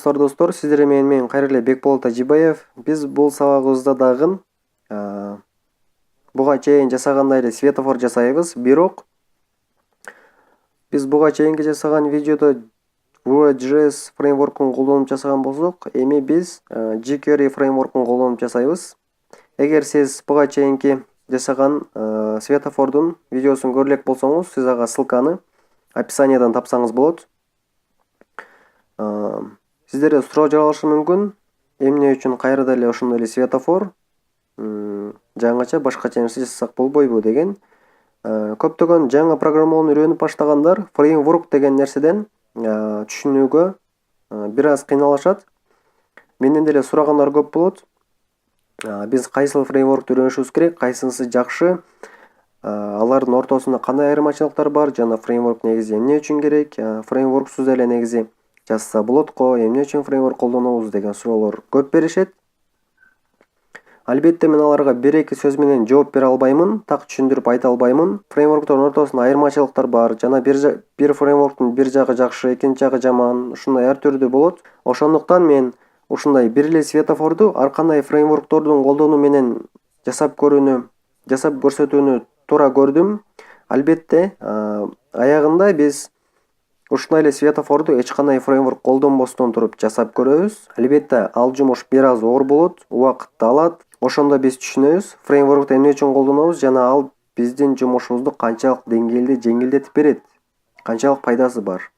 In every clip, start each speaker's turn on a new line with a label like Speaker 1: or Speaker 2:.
Speaker 1: Саламатсыздар достор, сиздер менен мен Кайрыле Бекболот Ажибаев. Биз бул сабагыбызда дагы буга чейин жасагандай эле светофор жасайбыз. Бирок биз буга чейинки жасаган видеодо Vue.js фреймворкун колдонуп жасаган болсок, эми биз jQuery фреймворкун колдонуп жасайбыз. Эгер сиз буга чейинки жасаган светофордун видеосун көрө элек болсоңуз, сиз ага ссылканы описаниядан тапсаңыз болот. Сиздерде суроо жаралышы мүмкүн. Эмне үчүн кайрыда эле ошондой эле светофор, жаңача башкача нерсе жасасак болбойбу деген. Көптөгөн жаңы программалоону үйрөнүп баштагандар фреймворк деген нерседен түшүнүүгө бир аз кыйналышат. Менден деле сурагандар көп болот. Биз кайсыл фреймворкту үйрөнүшүбүз керек, кайсынысы жакшы, алардын ортосунда кандай айырмачылыктар бар жана фреймворк негизи эмне үчүн керек, фреймворксуз эле негизи жазса болот го, эмне үчүн фреймворк колдонобуз деген суроолор көп беришет. Албетте мен аларга бир-эки сөз менен жооп бере албаймын, так түшүндүрүп айта албаймын. Фреймворктордун ортосунда айырмачылыктар бар жана бир фреймворктун бир жагы жакшы, экинчи жагы жаман, ушундай ар түрдүү болот. Ошондуктан мен ушундай бир эле светофорду ар кандай фреймворктордун колдонуу менен жасап көрсөтүүнү туура көрдүм. Албетте, аягында биз ушундай эле светофорду эч кандай фреймворк колдонбостон туруп жасап көрөбүз. Албетте, ал жумуш бир аз оор болот, убакытты алат. Ошондо биз түшүнөбүз, фреймворкту эмне үчүн колдонобуз жана ал биздин жумушубузду канчалык деңгээлде жеңилдетип берет, канчалык пайдасы бар.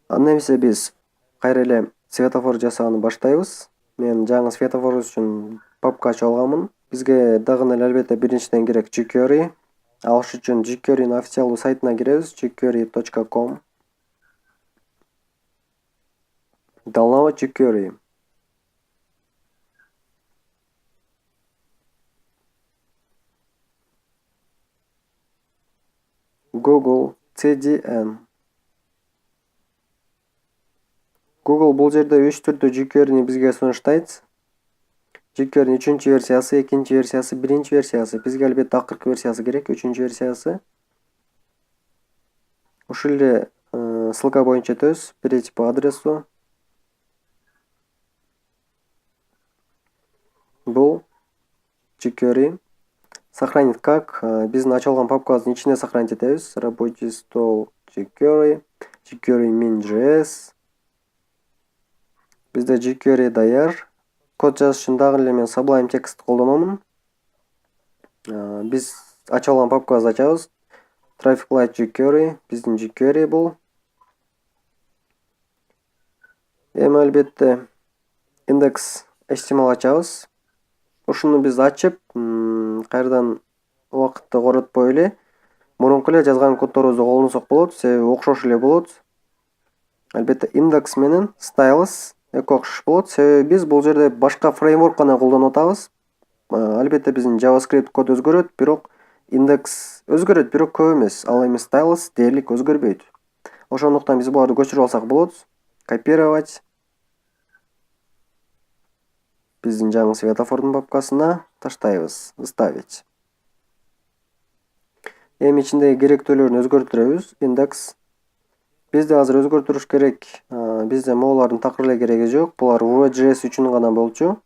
Speaker 1: Анда эмесе биз кайра эле светофор жасаууну баштайбыз. Мен жаңы светофорубуз үчүн папка ачып алганмын. Бизге дагы эле албетте биринчиден керек jQuery. Алыш үчүн jQuery'nin официалдуу сайтына киребиз, jQuery.com. Download jQuery. Google CDN. Google бул жерде 3 түрдүү jQuery'ни бизге сунуштайт. jQuery'nin 3-чү версиясы, 2-чи версиясы, 1-чи версиясы. Бизге албетте акыркы версиясы керек, 3-чү версиясы. Ушул эле ссылка боюнча өтөбүз, перейти по адресу. Бул jQuery. Сохранить как. Биздин ачып алган папкабыздын ичине сохранить этебиз. Рабочий стол jQuery, jQuery min.js. Бизде jQuery даяр. Код жазыш үчүн дагы эле мен Sublime Text колдономун. Биз ачып алган папкабызды ачабыз. Traffic Light jQuery, биздин jQuery бул. Эми албетте index.html ачабыз. Ушуну биз ачып, кайрадан убакытты коротпой эле мурунку эле жазган коддорубузду колдонсок болот, себеби окшош эле болот. Албетте index менен stylus эки окшош болот, себеби биз бул жерде башка фреймворк гана колдонуп атабыз. Албетте биздин JavaScript код өзгөрөт, бирок index өзгөрөт, бирок көп эмес. Ал эми stylus дээрлик өзгөрбөйт. Ошондуктан биз буларды көчүрүп алсак болот. Копировать. Биздин жаңы светофордун папкасына таштайбыз. Вставить. Эми ичиндеги керектүүлөрүн өзгөртүрөбүз. Index. Бизде азыр өзгөртүрүш керек. Бизде могулардын такыр эле кереги жок. Булар Vue.js үчүн гана болчу.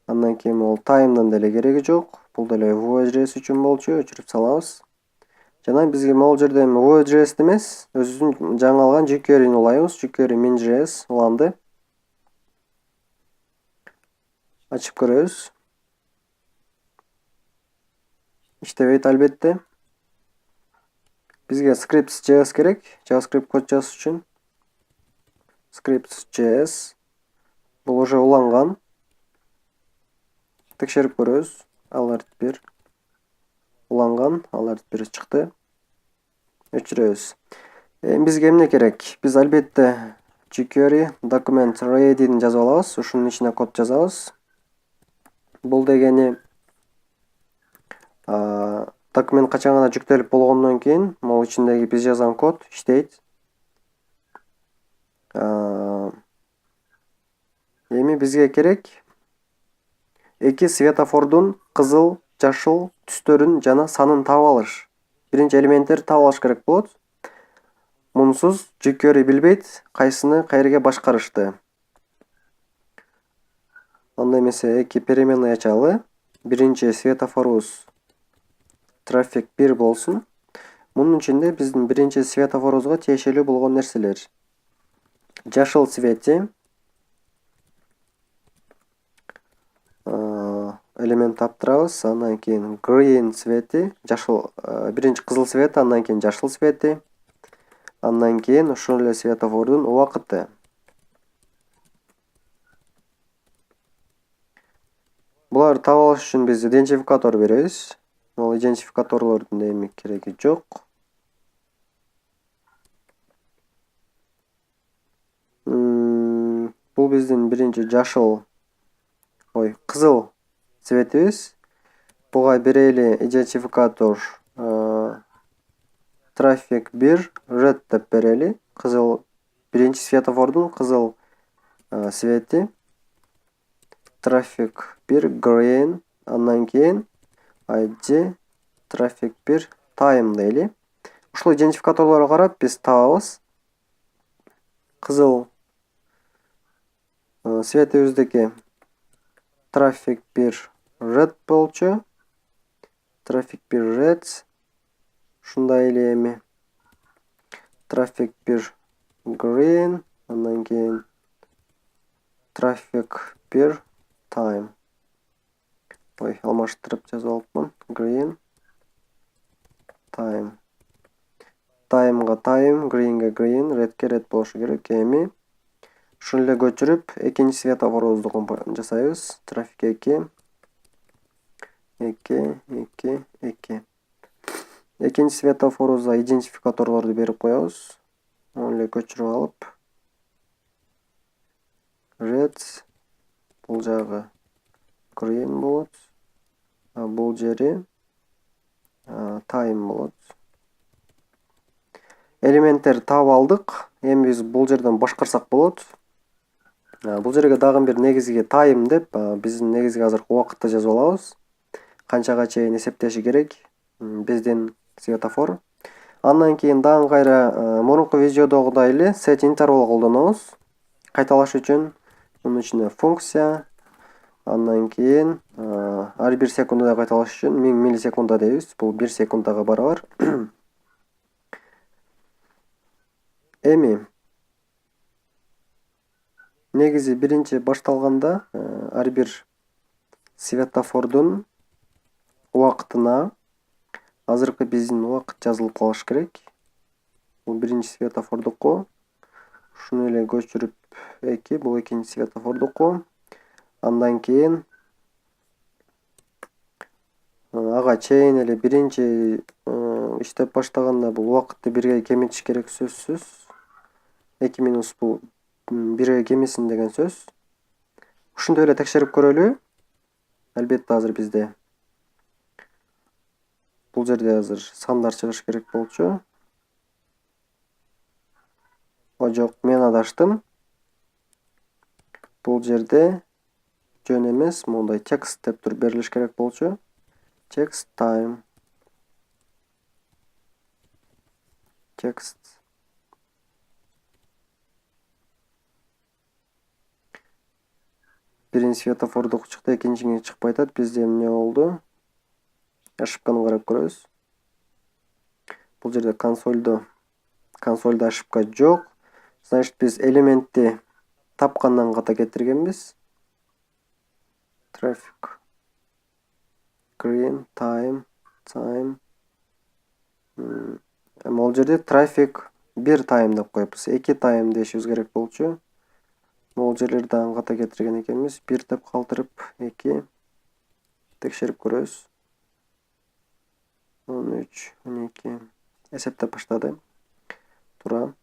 Speaker 1: Андан кийин могул time'дан деле кереги жок. Бул деле Vue.js үчүн болчу. Өчүрүп салабыз. Жана бизге могул жерде Vue.js эмес, өзүбүздүн жаңы алган jQuery'ни улайбыз. jQuery min.js уланды. Ачып көрөбүз. Иштебейт албетте. Бизге scripts.js керек, JavaScript код жазыш үчүн. Scripts.js. Бул уже уланган. Текшерип көрөбүз. Alert 1 уланган, Alert 1 чыкты. Өчүрөбүз. Бизге эмне керек? Биз албетте jQuery document ready'ни жазып алабыз. Ушунун ичине код жазабыз. Бул дегени документ качан гана жүктөлүп болгондон кийин, могул ичиндеги биз жазган код иштейт. Эми бизге керек эки светофордун кызыл жашыл түстөрүн жана санын таап алыш. Биринчи элементтерди таап алыш керек болот. Мунсуз жөкөрү билбейт кайсыны кайерге башкарышты. Анда эмесе эки переменный ачалы. Биринчи светофорубуз трафик 1 болсун. Мунун ичинде биздин биринчи светофорубузга тиешелүү болгон нерселер. Жашыл цвети элемент таптырабыз. Андан кийин green цвети, жашыл, биринчи кызыл цвет, андан кийин жашыл цвети. Андан кийин ошол эле светофордун убакыты. Буларды таап алыш үчүн биз идентификатор беребиз. Бул идентификаторлордун эми кереги жок. Бул биздин биринчи кызыл цветибиз. Буга берели идентификатор трафик 1 red деп берели. Кызыл биринчи светофордун кызыл цвети. Трафик 1 green, андан кийин ID трафик 1 time дейли. Ушул идентификаторлорго карап биз табабыз. Кызыл цветибиздеки трафик 1 red болчу. Трафик 1 red. Ушундай эле эми трафик 1 green, андан кийин трафик 1 time. Алмаштырып жазып алыпмын. Green time. Time'га time, green'ге green, red'ге red болушу керек. Эми ушуну эле көчүрүп, экинчи светофорубузду жасайбыз. Трафик 2 2 2 2. Экинчи светофорубузга идентификаторлорду берип коебуз. Муну эле көчүрүп алып, red, бул жагы green болот. Бул жери time болот. Элементтерди таап алдык. Эми биз бул жерден башкарсак болот. Бул жерге дагы бир негизги time деп, биздин негизги азыркы убакытты жазып алабыз. Канчага чейин эсептеши керек биздин светофор. Андан кийин дагы кайра мурунку видеодогудай эле set interval колдонобуз. Кайталаш үчүн мунун ичинде функция, андан кийин ар бир секундада кайталаш үчүн 1000 миллисекунда дейбиз. Бул 1 секундага барабар. Эми негизи биринчи башталганда ар бир светофордун убакытына азыркы биздин убакыт жазылып калыш керек. Бул биринчи светофордуку. Ушуну эле көчүрүп 2, бул экинчи светофордуку. Андан кийин ага чейин эле биринчи иштеп баштаганда бул убакытты 1ге кемитиш керек сөзсүз. 2 минус бул 1ге кемисин деген сөз. Ушундай эле текшерип көрөлү. Албетте азыр бизде бул жерде азыр сандар чыгыш керек болчу. Жок, мен адаштым. Бул жерде жөн эмес, мондай текст деп туруп берилиш керек болчу. Text time. Text. Биринчи светофордук чыкты, экинчиге чыкпай атат. Бизде эмне болду? Ошибканы карап көрөбүз. Бул жерде консольдо ошибка жок. Значит, биз элементти тапкандан ката кетиргенбиз. Traffic green time. Бул жерде traffic 1 time деп коёбуз. 2 time дешибиз керек болчу. Бул жерлерди дагы ката кетирген экенбиз. 1 деп калтырып, 2 текшерип көрөбүз. 13, 12 эсептеп баштады. Туура.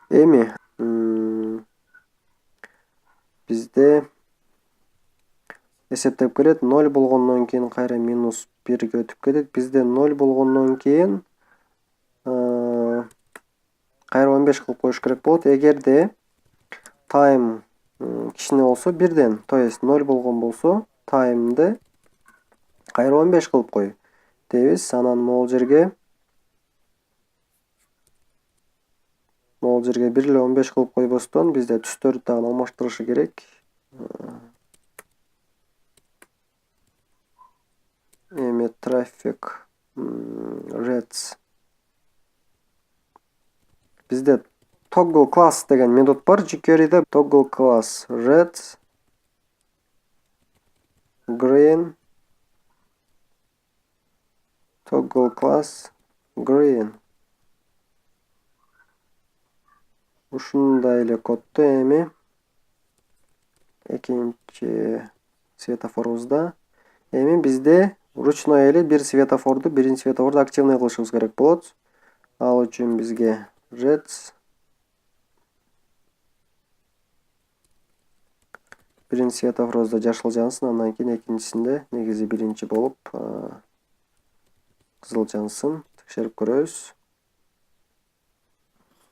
Speaker 1: Эми бизде эсептеп келет. 0 болгондон кийин кайра минус 1ге өтүп кетет. Бизде 0 болгондон кийин кайра 15 кылып коюш керек болот. Эгерде time кичине болсо 1ден, то есть 0 болгон болсо time'ды Кайра 15 кылып кой дейбиз. Анан могул жерге 1 эле 15 кылып койбостон бизде түстөрдү дагы алмаштырышы керек. Эми трафик reds. Бизде toggle class деген метод бар jQuery'de. Toggle class red, green, toggle class green. Ушундай эле кодду эми экинчи светофорубузда эми бизде ручной эле биринчи светофорду активный кылышыбыз керек болот. Ал үчүн бизге reds биринчи светофорубузда жашыл жансын, андан кийин экинчисинде негизи биринчи болуп кызыл жансын. Текшерип көрөбүз.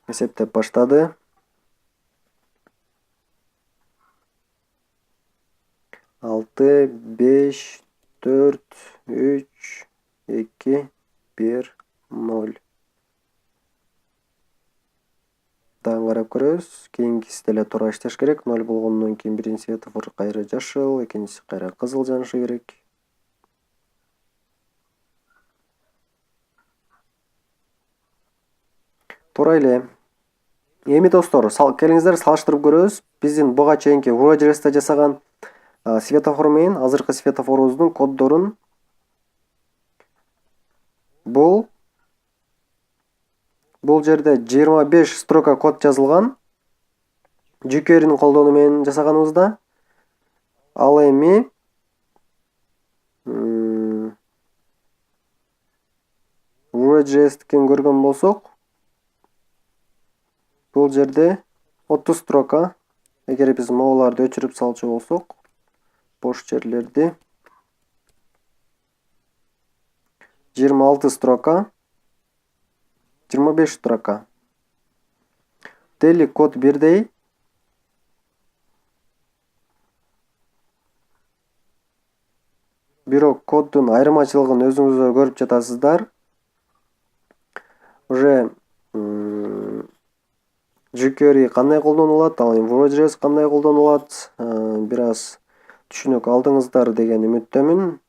Speaker 1: Эсептеп баштады. 6, 5, 4, 3, 2, 1, 0. Дагы карап көрөбүз. Кийинкиси деле туура иштеш керек. 0 болгондон кийин биринчи светофор кайра жашыл, экинчиси кайра кызыл жанышы керек. Туура эле. Эми достор, келиңиздер салыштырып көрөбүз. Биздин буга чейинки WordPress'те жасаган светофор менен азыркы светофорубуздун коддорун. Бул жерде 25 строка код жазылган. jQuery'nin колдонуу менен жасаганыбызда. Ал эми WordPress'тен көргөн болсок, бул жерде 30 строка. Эгер биз могуларды өчүрүп салчу болсок, бош жерлерди 26 строка, 25 строка. Дели код бирдей. Бирок коддун айырмачылыгын өзүңүздөр көрүп жатасыздар. Уже jQuery кандай колдонулат, ал эми WordPress кандай колдонулат, бир аз түшүнүк алдыңыздар деген үмүттөмүн.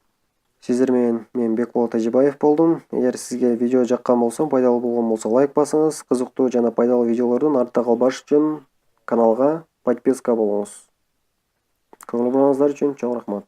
Speaker 1: Сиздер менен мен Бекболот Ажибаев болдум. Эгер сизге видео жаккан болсо, пайдалуу болгон болсо лайк басыңыз. Кызыктуу жана пайдалуу видеолордун артта калбаш үчүн каналга подписка болуңуз. Көңүл бурууңуздар үчүн чоң рахмат.